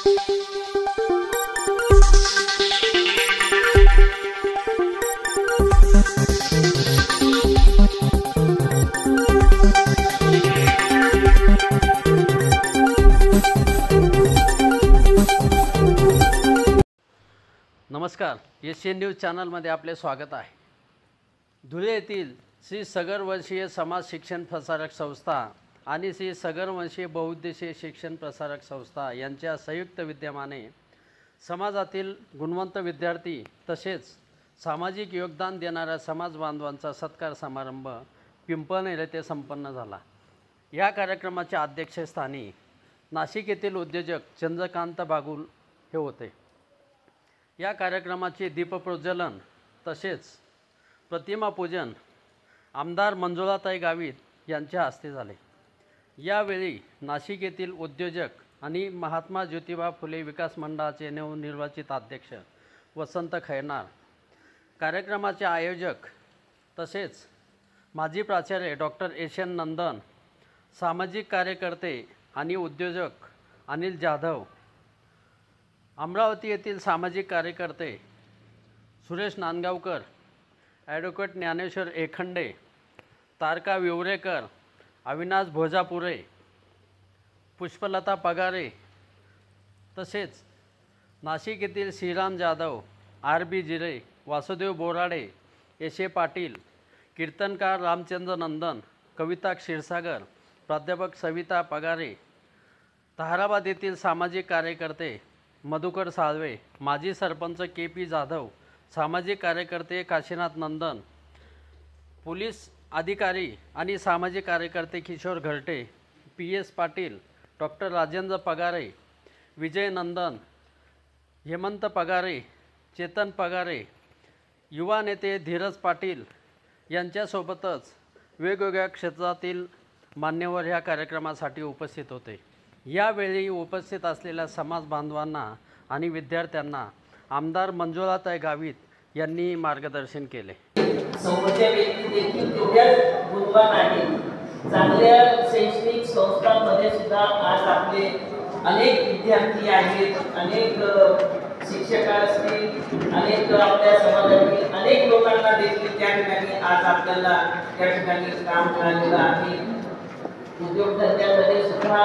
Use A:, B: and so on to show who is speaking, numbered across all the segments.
A: नमस्कार, Asian news चॅनलमध्ये आपले स्वागत आहे। धुळे येथील श्री सगरवंशीय समाज शिक्षण प्रसारक संस्था आणि श्री सगरवंशीय बहुउद्देशीय शिक्षण प्रसारक संस्था यांच्या संयुक्त विद्यमाने समाजातील गुणवंत विद्यार्थी तसेच सामाजिक योगदान देणाऱ्या समाज बांधवांचा सत्कार समारंभ पिंपळनेर येथे संपन्न झाला। या कार्यक्रमाच्या अध्यक्षस्थानी नाशिक येथील उद्योजक चंद्रकांत बागुल हे होते। या कार्यक्रमाचे दीपप्रज्वलन तसेच प्रतिमा पूजन आमदार मंजुळाताई गावित यांच्या हस्ते झाले। यावेळी नाशिक येथील उद्योजक आणि महात्मा ज्योतिबा फुले विकास मंडळाचे नवनिर्वाचित अध्यक्ष वसंत खैरनार, कार्यक्रमाचे आयोजक तसेच माजी प्राचार्य डॉक्टर एशन नंदन, सामाजिक कार्यकर्ते आणि उद्योजक अनिल जाधव, अमरावती येथील सामाजिक कार्यकर्ते सुरेश नांदगावकर, ॲडव्होकेट ज्ञानेश्वर एखंडे, तारका विवरेकर, अविनाश भोजापुरे, पुष्पलता पगारे तसेच नाशिक येथील श्रीराम जाधव, आर.बी. जिरे, वासुदेव बोराडे, एस.ए. पाटील, कीर्तनकार रामचंद्र नंदन, कविता क्षीरसागर, प्राध्यापक सविता पगारे, ताहराबाद येथील सामाजिक कार्यकर्ते मधुकर साळवे, माजी सरपंच के.पी. जाधव, सामाजिक कार्यकर्ते काशीनाथ नंदन, पोलीस अधिकारी आणि सामाजिक कार्यकर्ते किशोर घरटे, पी.एस. पाटील, डॉक्टर राजेंद्र पगारे, विजय नंदन, हेमंत पगारे, चेतन पगारे, युवा नेते धीरज पाटील यांच्यासोबतच वेगवेगळ्या क्षेत्रातील मान्यवर ह्या कार्यक्रमासाठी उपस्थित होते। यावेळी उपस्थित असलेल्या समाज बांधवांना आणि विद्यार्थ्यांना आमदार मंजुळाताई गावित यांनी मार्गदर्शन केले।
B: समोरच्या व्यक्ती देखील तेवढ्याच गुणवान आहेत। चांगल्या शैक्षणिक संस्थांमध्ये सुद्धा आज आपले अनेक विद्यार्थी आहेत, अनेक शिक्षक असतील, अनेक आपल्या समाजातील अनेक लोकांना देखील त्या ठिकाणी आज आपल्याला त्या ठिकाणी काम मिळालेलं आहे। उद्योगधंद्यामध्ये सुद्धा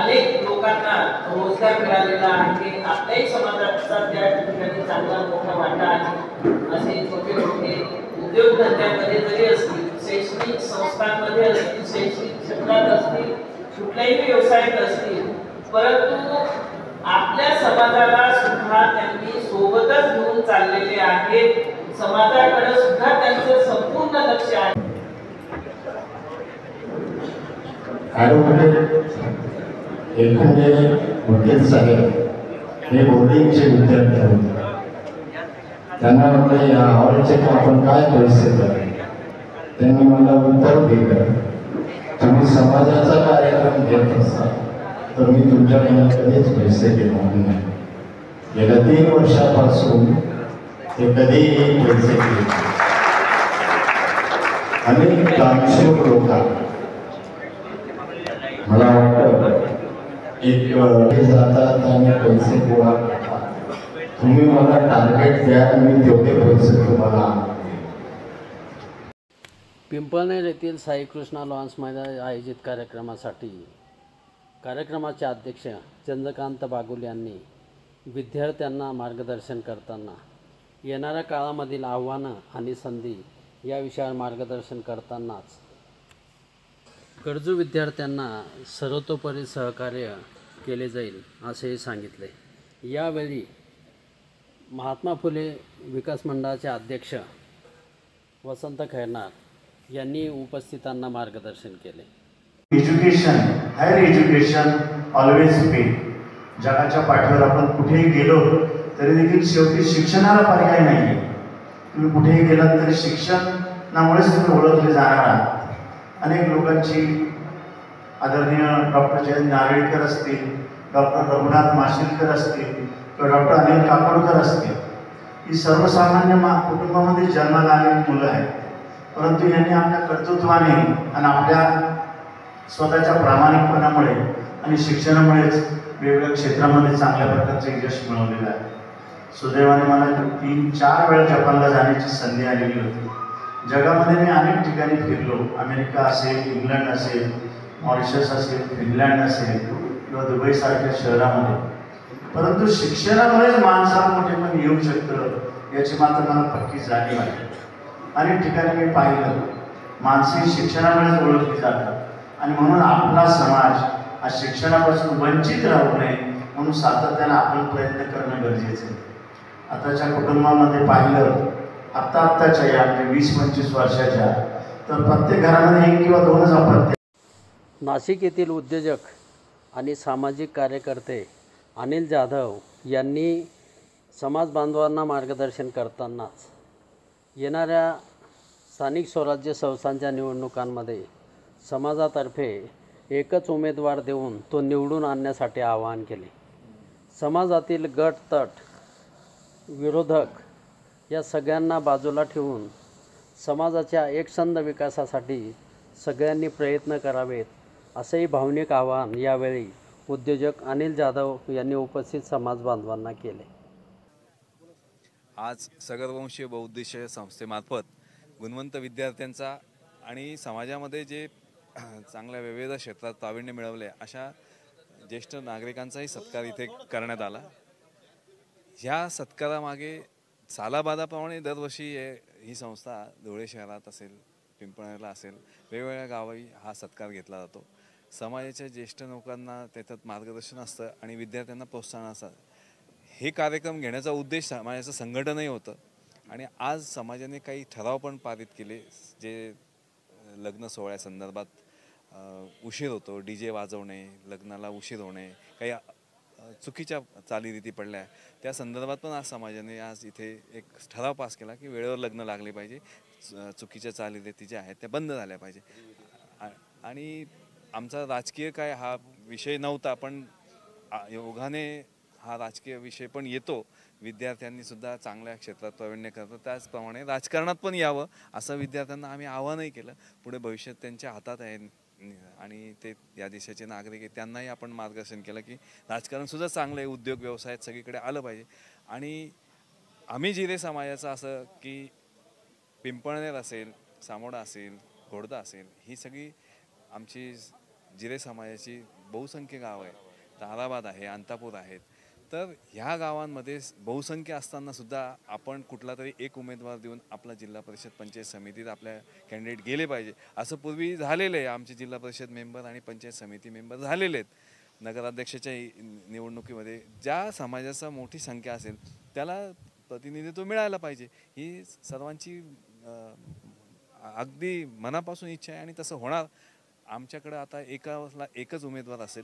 B: अनेक लोकांना रोजगार मिळालेला आहे। आपल्याही समाजाचा त्या ठिकाणी चांगला मोठा वाटा आहे। असे छोटे मोठे उद्योगधंद्यामध्ये जरी असतील, शैक्षणिक संस्थांमध्ये असतील, शैक्षणिक क्षेत्रात असतील, कुठल्याही व्यवसायात असतील, परंतु आपल्या समाजाला सुद्धा त्यांनी सोबतच घेऊन चाललेले आहेत। समाजाकडे सुद्धा त्यांचं संपूर्ण लक्ष आहे।
C: एखादे वकील साहेब हे बोर्डिंगचे विद्यार्थी होते। त्यांना म्हटलं या हॉलचे आपण काय पैसे द्यावे, त्यांनी मला उत्तर दिलं, तुम्ही समाजाचा कार्यक्रम घेत असाल तर मी तुमच्याकडे कधीच पैसे घेणार नाही। गेल्या 3 वर्षापासून ते कधीही पैसे घेत अनेक दानशूर लोक मला वाटतं एक जातात आणि पैसे गोळा करतात। तुम्ही मला टार्गेट द्या, मी तेवढे पैसे तुम्हाला।
A: पिंपळनेर येथील साई कृष्णा लॉन्समध्ये आयोजित कार्यक्रमाचे अध्यक्ष चंद्रकांत बागुल यांनी विद्यार्थ्यांना मार्गदर्शन करताना येणाऱ्या काळामधील आव्हानं आणि संधी या विषयावर मार्गदर्शन करतानाच गरजू विद्यार्थ्यांना सर्वतोपरी सहकार्य केले जाईल असेही सांगितले। यावेळी महात्मा फुले विकास मंडळाचे अध्यक्ष वसंत खैरनार यांनी उपस्थितांना मार्गदर्शन केले।
D: Education, higher education always pay. जगाच्या पाठीवर आपण कुठेही गेलो तरी देखील शेवटी शिक्षणाला पर्याय नाही। तुम्ही कुठेही गेलात तरी शिक्षणामुळेच तुम्ही ओळखले जाणार आहात। अनेक लोकांची आदरणीय डॉक्टर जयंत नारळीकर असतील, डॉक्टर रघुनाथ माशिलकर असतील किंवा डॉक्टर अनिल काकोडकर असतील, ही सर्वसामान्य कुटुंबामध्ये जन्माला आलेली मुलं आहेत, परंतु यांनी आपल्या कर्तृत्वाने आणि आपल्या स्वतःच्या प्रामाणिकपणामुळे आणि शिक्षणामुळेच वेगवेगळ्या क्षेत्रामध्ये चांगल्या प्रकारचं यश मिळवलेलं आहे. सुदैवाने मला 3-4 वेळा जपानला जाण्याची संधी आलेली होती. जगामध्ये मी अनेक ठिकाणी फिरलो. अमेरिका असेल, इंग्लंड असेल, मॉरिशस असेल, फिनलँड असेल किंवा दुबईसारख्या शहरामध्ये. परंतु शिक्षणामुळेच माणसाला मोठेपण येऊ शकतं याची मात्र मला पक्की जाणीव आहे. अनेक ठिकाणी मी पाहिलं माणसे शिक्षणामुळेच ओळखली जातात आणि म्हणून आपला समाज हा शिक्षणापासून वंचित राहू नये म्हणून सातत्यानं आपण प्रयत्न करणं गरजेचं आहे. आताच्या कुटुंबामध्ये पाहिलं आत्ताच्या या 20-25 वर्षाच्या तर प्रत्येक घरामध्ये 1 किंवा 2च अपत्य.
A: नाशिक येथील उद्योजक आणि सामाजिक कार्यकर्ते अनिल जाधव यांनी समाज बांधवांना मार्गदर्शन करतानाच येणाऱ्या स्थानिक स्वराज्य संस्थांच्या निवडणुकांमध्ये समाजातर्फे एकच उमेदवार देऊन तो निवडून आणण्यासाठी आवाहन केले. समाजातील गट तट विरोधक या सगळ्यांना बाजूला ठेवून समाजाच्या एकसंध विकासासाठी सगळ्यांनी प्रयत्न करावेत असेही भावनिक आवाहन यावेळी उद्योजक अनिल जाधव यांनी उपस्थित समाज बांधवांना केले.
E: आज सगरवंशीय बहुउद्देशीय संस्थेमार्फत गुणवंत विद्यार्थ्यांचा आणि समाजामध्ये जे चांगल्या विविध क्षेत्रात प्रावीण्य मिळवले अशा ज्येष्ठ नागरिकांचाही सत्कार इथे करण्यात आला. ह्या सत्कारामागे सालाबादाप्रमाणे दरवर्षी ही संस्था धुळे शहरात असेल, पिंपळनेरला असेल, वेगवेगळ्या गावी हा सत्कार घेतला जातो. समाजाच्या ज्येष्ठ लोकांना त्याच्यात मार्गदर्शन असतं आणि विद्यार्थ्यांना प्रोत्साहन असतं. हे कार्यक्रम घेण्याचा उद्देश समाजाचं संघटनही होतं आणि आज समाजाने काही ठराव पण पारित केले जे लग्न सोहळ्यासंदर्भात उशीर होतो, DJ वाजवणे, लग्नाला उशीर होणे, काही चुकीच्या चालीरीती पडल्या त्या संदर्भात पण आज समाजाने आज इथे एक ठराव पास केला की वेळेवर लग्न लागले पाहिजे, चुकीच्या चालीरीती ज्या आहेत त्या बंद झाल्या पाहिजे. आणि आमचा राजकीय काय हा विषय नव्हता, पण योगाने हा राजकीय विषय पण येतो. विद्यार्थ्यांनी सुद्धा चांगल्या क्षेत्रात प्रावीण्य करतात, त्याचप्रमाणे राजकारणात पण यावं असं विद्यार्थ्यांना आम्ही आवाहनही केलं. पुढे भविष्यात त्यांच्या हातात आहे आणि ते या देशाचे नागरिक आहेत, त्यांनाही आपण मार्गदर्शन केलं की राजकारणसुद्धा चांगलं आहे, उद्योग व्यवसायात सगळीकडे आलं पाहिजे. आणि आम्ही जिरे समाजाचं असं की पिंपळनेर असेल, सामोडा असेल, घोडदा असेल, ही सगळी आमची जिरे समाजाची बहुसंख्य गाव आहे. ताराबाद आहे, अंतापूर आहेत. तर ह्या गावांमध्ये बहुसंख्य असताना सुद्धा आपण कुठला तरी एक उमेदवार देऊन आपला जिल्हा परिषद पंचायत समितीत आपल्या कॅन्डिडेट गेले पाहिजे. असं पूर्वी झालेलं आहे. आमचे जिल्हा परिषद मेंबर आणि पंचायत समिती मेंबर झालेले आहेत. नगराध्यक्षाच्या निवडणुकीमध्ये ज्या समाजाचा मोठी संख्या असेल त्याला प्रतिनिधित्व मिळायला पाहिजे ही सर्वांची अगदी मनापासून इच्छा आहे आणि तसं होणार. आमच्याकडे आता एकाला एकच उमेदवार असेल.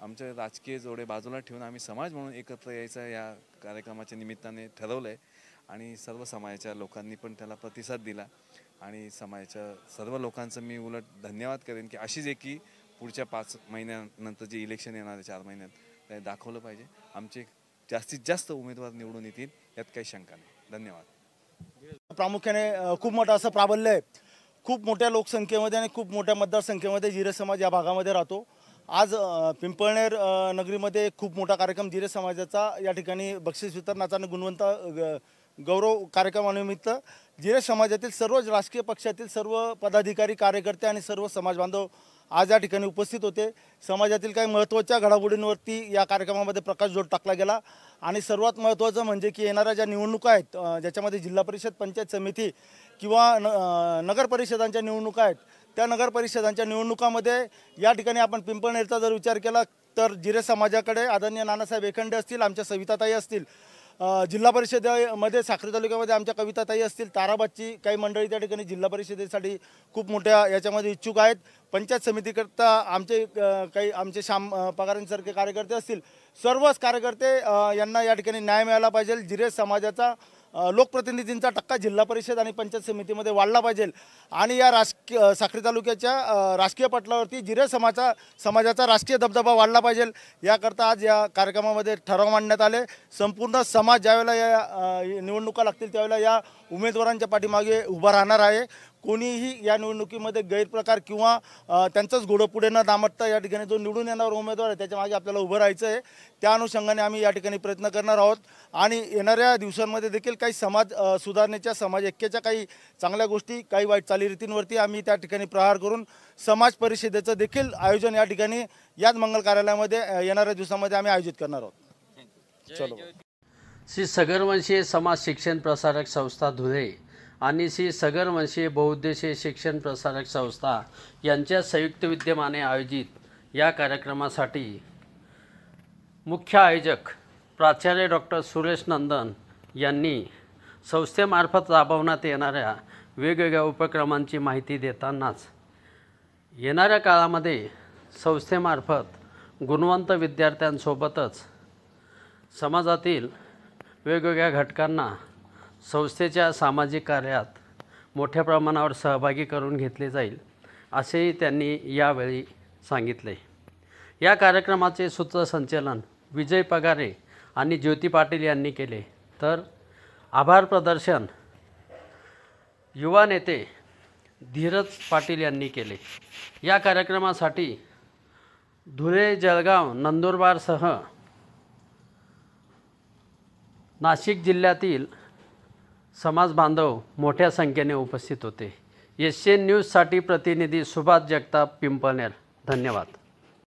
E: आमचे राजकीय जोडे बाजूला ठेवून आम्ही समाज म्हणून एकत्र यायचं या कार्यक्रमाच्या निमित्ताने ठरवलं आहे आणि सर्व समाजाच्या लोकांनी पण त्याला प्रतिसाद दिला आणि समाजाच्या सर्व लोकांचं मी उलट धन्यवाद करेन की अशीच एकी पुढच्या 5 महिन्यानंतर जे इलेक्शन येणार आहे 4 महिन्यात ते दाखवलं पाहिजे. आमचे जास्तीत जास्त उमेदवार निवडून येतील यात काही शंका नाही. धन्यवाद.
F: प्रामुख्याने खूप मोठं असं प्राबल्य आहे. खूप मोठ्या लोकसंख्येमध्ये आणि खूप मोठ्या मतदारसंख्येमध्ये जिरे समाज या भागामध्ये राहतो. आज पिंपळनेर नगरीमध्ये खूप मोठा कार्यक्रम जिरे समाजाचा या ठिकाणी बक्षीस वितरणाचा आणि गुणवंत गौरव कार्यक्रमानिमित्त जिरे समाजातील सर्व राजकीय पक्षातील सर्व पदाधिकारी, कार्यकर्ते आणि सर्व समाज बांधव आज या ठिकाणी उपस्थित होते. समाजातील काही महत्त्वाच्या घडामोडींवरती या कार्यक्रमामध्ये प्रकाशझोत टाकला गेला आणि सर्वात महत्त्वाचं म्हणजे की येणाऱ्या ज्या निवडणुका आहेत ज्याच्यामध्ये जिल्हा परिषद, पंचायत समिती किंवा नगर परिषदांच्या निवडणुका आहेत त्या नगर परिषदांच्या निवडणुकामध्ये या ठिकाणी आपण पिंपळनेरचा जर विचार केला तर जिरे समाजाकडे आदरणीय नानासाहेब एखंडे असतील, आमच्या सविताताई असतील, जिल्हा परिषदेमध्ये साक्री तालुक्यामध्ये आमच्या कविताताई असतील, ताराबादची काही मंडळी त्या ठिकाणी जिल्हा परिषदेसाठी खूप मोठ्या याच्यामध्ये इच्छुक आहेत. पंचायत समितीकरता आमचे श्याम पगारांसारखे कार्यकर्ते असतील. सर्वच कार्यकर्ते यांना या ठिकाणी न्याय मिळाला पाहिजे. जिरे समाजाचा लोकप्रतिनिधींचा टक्का जिल्हा परिषद आणि पंचायत समितीमध्ये वाढला पाहिजे आणि या साक्री तालुक्याच्या राजकीय पटलावरती जिरे समाजाचा राजकीय दबदबा वाढला पाहिजे. याकरता आज या कार्यक्रमामध्ये ठराव मांडण्यात आले. संपूर्ण समाज ज्यावेळेला या निवडणुका लागतील त्यावेळेला या उमेदवारांच्या पाठीमागे उभा राहणार आहे. कोणीही या निवडणुकीमध्ये गैरप्रकार किंवा त्यांचंच घोडं पुढे न दामटता या ठिकाणी जो निवडून येणारा उमेदवार आहे त्याच्या मागे आपल्याला उभं राहायचं आहे. त्या अनुषंगाने आम्ही या ठिकाणी प्रयत्न करणार आहोत आणि येणाऱ्या दिवसांमध्ये देखील काही समाज सुधारणेच्या, समाज ऐक्याच्या काही चांगल्या गोष्टी, काही वाईट चालीरीतींवरती आम्ही त्या ठिकाणी प्रहार करून समाज परिषदेचं देखील आयोजन या ठिकाणी याच मंगल कार्यालयामध्ये येणाऱ्या दिवसामध्ये आम्ही आयोजित करणार आहोत. चलो.
A: श्री सगरवंशीय समाज शिक्षण प्रसारक संस्था धुळे आणि श्री सगरवंशीय बहुउद्देशीय शिक्षण प्रसारक संस्था यांच्या संयुक्त विद्यमाने आयोजित या कार्यक्रमासाठी मुख्य आयोजक प्राचार्य डॉक्टर सुरेश नंदन यांनी संस्थेमार्फत राबवण्यात येणाऱ्या वेगवेगळ्या उपक्रमांची माहिती देतानाच येणाऱ्या काळामध्ये संस्थेमार्फत गुणवंत विद्यार्थ्यांसोबतच समाजातील वेगवेगळ्या घटकांना संस्थेच्या सामाजिक कार्यात मोठ्या प्रमाणावर सहभागी करून घेतले जाईल असेही त्यांनी यावेळी सांगितले. या कार्यक्रमाचे सूत्रसंचालन विजय पगारे आणि ज्योती पाटील यांनी केले, तर आभार प्रदर्शन युवा नेते धीरज पाटील यांनी केले. या कार्यक्रमासाठी धुळे, जळगाव, नंदुरबारसह नाशिक जिल्ह्यातील समाज बांधव मोठ्या संख्येने उपस्थित होते. एशियन न्यूजसाठी प्रतिनिधी सुभाष जगताप, पिंपळनेर. धन्यवाद.